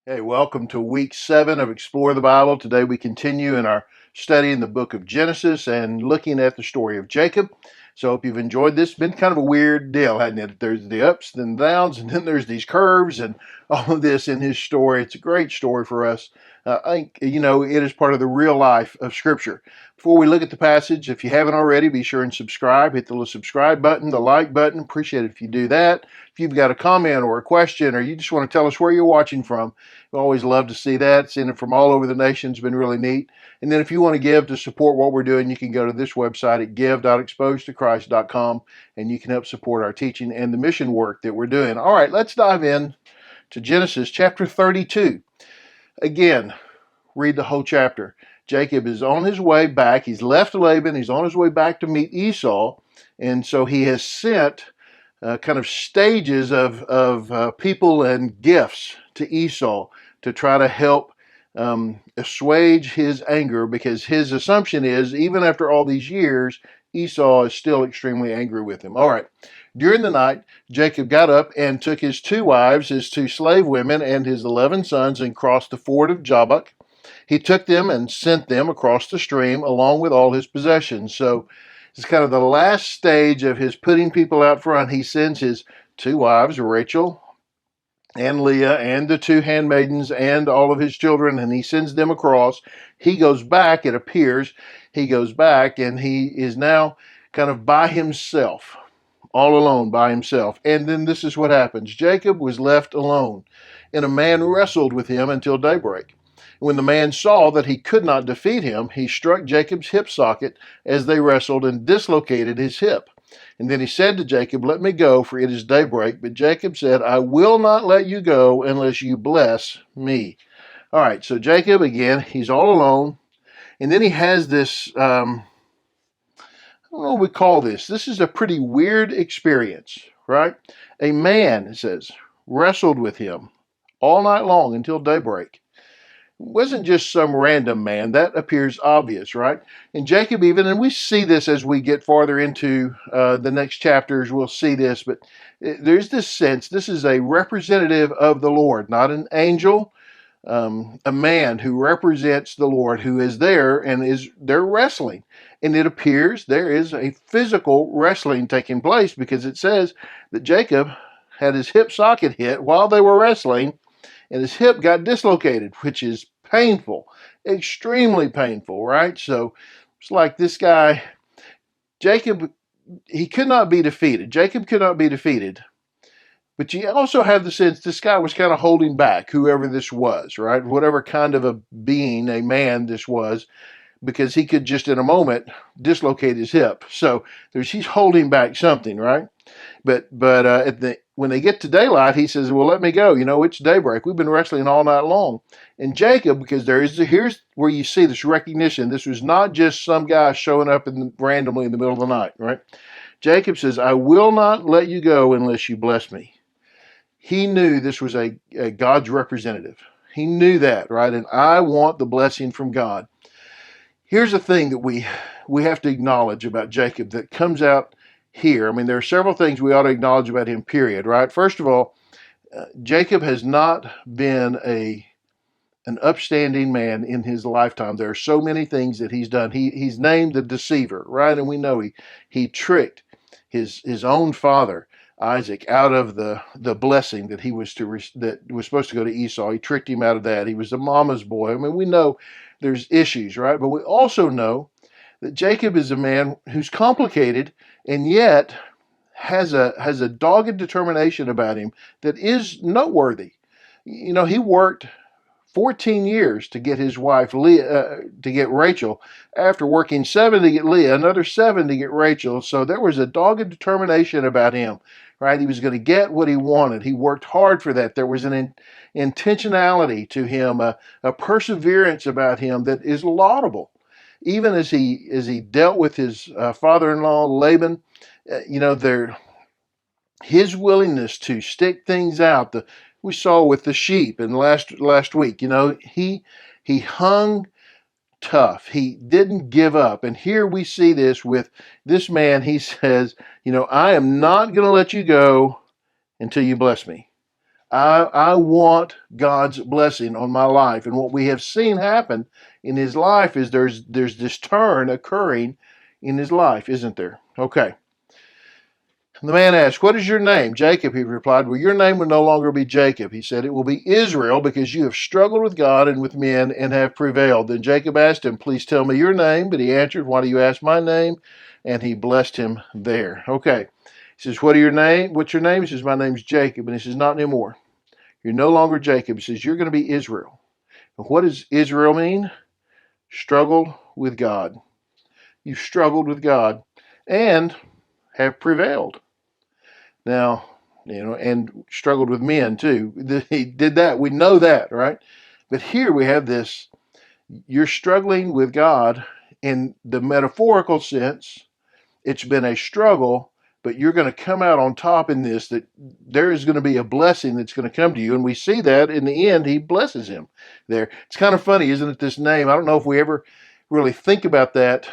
Hey, welcome to week 7 of Explore the Bible. Today we continue in our study in the book of Genesis and looking at the story of Jacob. So I hope you've enjoyed this. It's been kind of a weird deal, hasn't it? There's the ups and downs, and then there's these curves and all of this in his story. It's a great story for us. I think, it is part of the real life of Scripture. Before we look at the passage, if you haven't already, be sure and subscribe. Hit the little subscribe button, the like button. Appreciate it if you do that. If you've got a comment or a question, or you just want to tell us where you're watching from, we always love to see that. Seeing it from all over the nation has been really neat. And then if you want to give to support what we're doing, you can go to this website at give.exposedtochrist.com, and you can help support our teaching and the mission work that we're doing. All right, let's dive in to Genesis chapter 32. Again, read the whole chapter. Jacob is on his way back. He's left Laban. He's on his way back to meet Esau. And so he has sent kind of stages of people and gifts to Esau to try to help assuage his anger, because his assumption is, even after all these years, Esau is still extremely angry with him. All right. During the night, Jacob got up and took his 2 wives, his 2 slave women, and his 11 sons and crossed the ford of Jabbok. He took them and sent them across the stream along with all his possessions. So it's kind of the last stage of his putting people out front. He sends his 2 wives, Rachel and Leah, and the 2 handmaidens and all of his children, and he sends them across. He goes back, it appears, he goes back, and he is now kind of by himself, all alone by himself. And then this is what happens. Jacob was left alone, and a man wrestled with him until daybreak. When the man saw that he could not defeat him, he struck Jacob's hip socket as they wrestled and dislocated his hip. And then he said to Jacob, "Let me go, for it is daybreak." But Jacob said, "I will not let you go unless you bless me." All right, so Jacob, again, he's all alone. And then he has this, I don't know what we call this. This is a pretty weird experience, right? A man, it says, wrestled with him all night long until daybreak. Wasn't just some random man. That appears obvious, right? And Jacob even, and we see this as we get farther into the next chapters, we'll see this, but there's this sense, this is a representative of the Lord, not an angel, a man who represents the Lord, who is there, and they're wrestling. And it appears there is a physical wrestling taking place, because it says that Jacob had his hip socket hit while they were wrestling, and his hip got dislocated, which is painful, extremely painful, right? So it's like this guy, Jacob, he could not be defeated. Jacob could not be defeated. But you also have the sense this guy was kind of holding back, whoever this was, right? Whatever kind of a being, a man this was, because he could just in a moment dislocate his hip. So he's holding back something, right? But when they get to daylight, he says, "Well, let me go. It's daybreak. We've been wrestling all night long." And Jacob, because here's where you see this recognition. This was not just some guy showing up randomly in the middle of the night, right? Jacob says, "I will not let you go unless you bless me." He knew this was a God's representative. He knew that, right? And I want the blessing from God. Here's the thing that we have to acknowledge about Jacob that comes out here. I mean, there are several things we ought to acknowledge about him, period, right? First of all, Jacob has not been an upstanding man in his lifetime. There are so many things that he's done. He's named the deceiver, right? And we know he tricked his own father, Isaac, out of the blessing that that was supposed to go to Esau. He tricked him out of that. He was a mama's boy. I mean, we know there's issues, right? But we also know that Jacob is a man who's complicated, and yet has a dogged determination about him that is noteworthy. He worked 14 years to get his wife Leah, to get Rachel, after working 7 to get Leah, another 7 to get Rachel. So there was a dogged determination about him, right? He was going to get what he wanted. He worked hard for that. There was an intentionality to him, a perseverance about him that is laudable. Even as he dealt with his father-in-law Laban, his willingness to stick things out. We saw with the sheep in last week. He hung tough. He didn't give up. And here we see this with this man. He says, "I am not going to let you go until you bless me. I want God's blessing on my life. And what we have seen happen in his life is there's this turn occurring in his life, isn't there? Okay. The man asked, "What is your name?" "Jacob," he replied. "Well, your name will no longer be Jacob." He said, "It will be Israel, because you have struggled with God and with men and have prevailed." Then Jacob asked him, "Please tell me your name." But he answered, "Why do you ask my name?" And he blessed him there. Okay. He says, "What are your name? What's your name?" He says, "My name's Jacob." And he says, "Not anymore. You're no longer Jacob." He says, "You're going to be Israel." And what does Israel mean? Struggled with God. You've struggled with God and have prevailed. Now, and struggled with men too. He did that. We know that, right? But here we have this: you're struggling with God in the metaphorical sense. It's been a struggle, but you're going to come out on top in this, that there is going to be a blessing that's going to come to you. And we see that in the end, he blesses him there. It's kind of funny, isn't it, this name? I don't know if we ever really think about that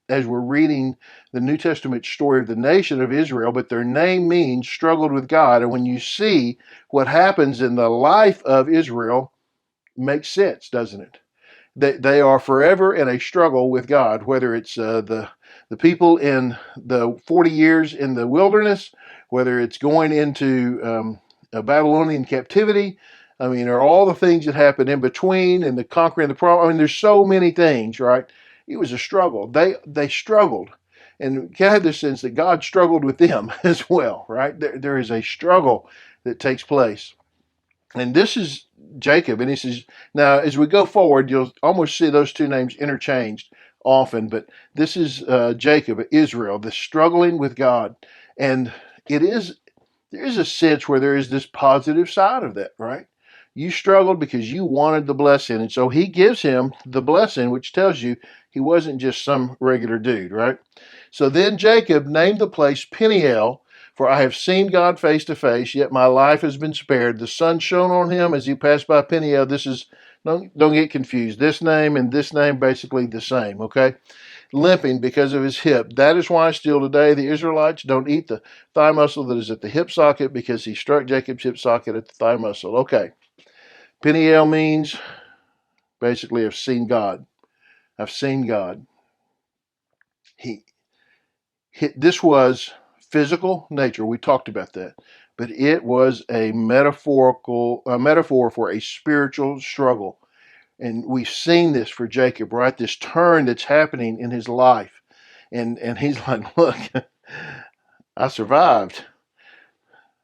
as we're reading the New Testament story of the nation of Israel, but their name means struggled with God. And when you see what happens in the life of Israel, it makes sense, doesn't it? They are forever in a struggle with God, whether it's the people in the 40 years in the wilderness, whether it's going into a Babylonian captivity. I mean, or all the things that happen in between and the conquering the problem. I mean, there's so many things, right? It was a struggle. They struggled. And I had this sense that God struggled with them as well, right? There is a struggle that takes place. And this is Jacob. And he says, now, as we go forward, you'll almost see those two names interchanged often. But this is Jacob, Israel, the struggling with God. And there is a sense where there is this positive side of that, right? You struggled because you wanted the blessing. And so he gives him the blessing, which tells you he wasn't just some regular dude, right? So then Jacob named the place Peniel, for I have seen God face to face, yet my life has been spared. The sun shone on him as he passed by Peniel. This is, don't get confused. This name and this name basically the same, okay? Limping because of his hip. That is why still today the Israelites don't eat the thigh muscle that is at the hip socket, because he struck Jacob's hip socket at the thigh muscle. Okay. Peniel means basically I've seen God. I've seen God. This was physical nature. We talked about that. But it was a metaphor for a spiritual struggle. And we've seen this for Jacob, right? This turn that's happening in his life. And he's like, look, I survived.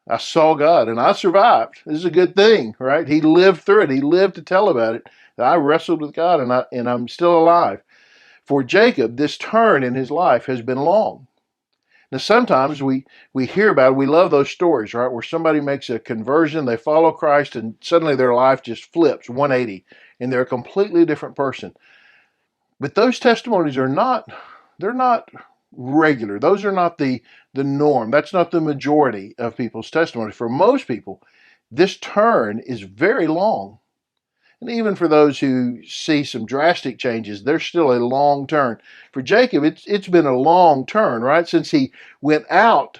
I saw God and I survived. This is a good thing, right? He lived through it. He lived to tell about it. I wrestled with God and I'm still alive. For Jacob, this turn in his life has been long. Now, sometimes we hear about it. We love those stories, right? Where somebody makes a conversion, they follow Christ, and suddenly their life just flips 180, and they're a completely different person. But those testimonies they're not regular. Those are not the norm. That's not the majority of people's testimonies. For most people, this turn is very long. And even for those who see some drastic changes, there's still a long turn. For Jacob, it's been a long turn, right? Since he went out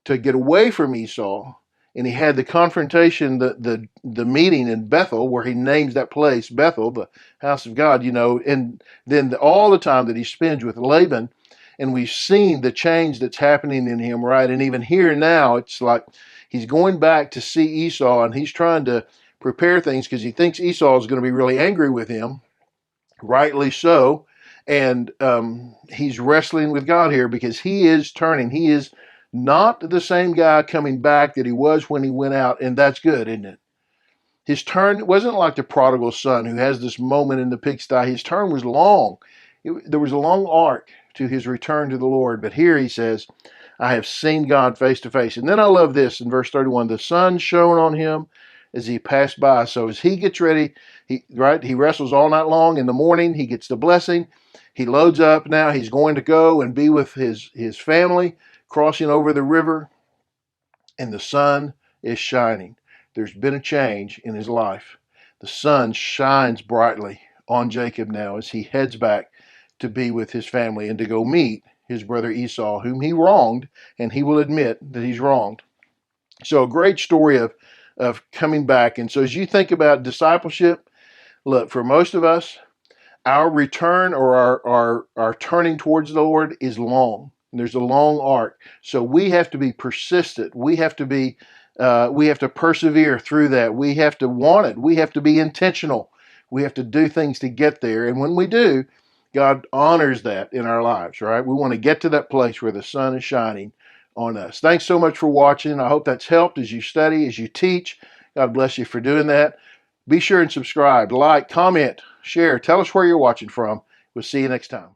to get away from Esau, and he had the confrontation, the meeting in Bethel, where he names that place Bethel, the house of God, and then all the time that he spends with Laban, and we've seen the change that's happening in him, right? And even here now, it's like he's going back to see Esau, and he's trying to prepare things because he thinks Esau is going to be really angry with him, rightly so. And he's wrestling with God here because he is turning. He is not the same guy coming back that he was when he went out, and that's good, isn't it? His turn wasn't like the prodigal son who has this moment in the pigsty. His turn was long. There was a long arc to his return to the Lord. But here he says, I have seen God face to face. And then I love this in verse 31. The sun shone on him as he passed by. So as he gets ready, he wrestles all night long. In the morning, he gets the blessing. He loads up now. He's going to go and be with his family, crossing over the river, and the sun is shining. There's been a change in his life. The sun shines brightly on Jacob now as he heads back to be with his family and to go meet his brother Esau, whom he wronged, and he will admit that he's wronged. So a great story of of coming back. And so as you think about discipleship, look, for most of us, our return or our turning towards the Lord is long. There's a long arc. So we have to be persistent. We have to persevere through that. We have to want it. We have to be intentional. We have to do things to get there. And when we do, God honors that in our lives, right? We want to get to that place where the sun is shining on us. Thanks so much for watching. I hope that's helped as you study, as you teach. God bless you for doing that. Be sure and subscribe, like, comment, share. Tell us where you're watching from. We'll see you next time.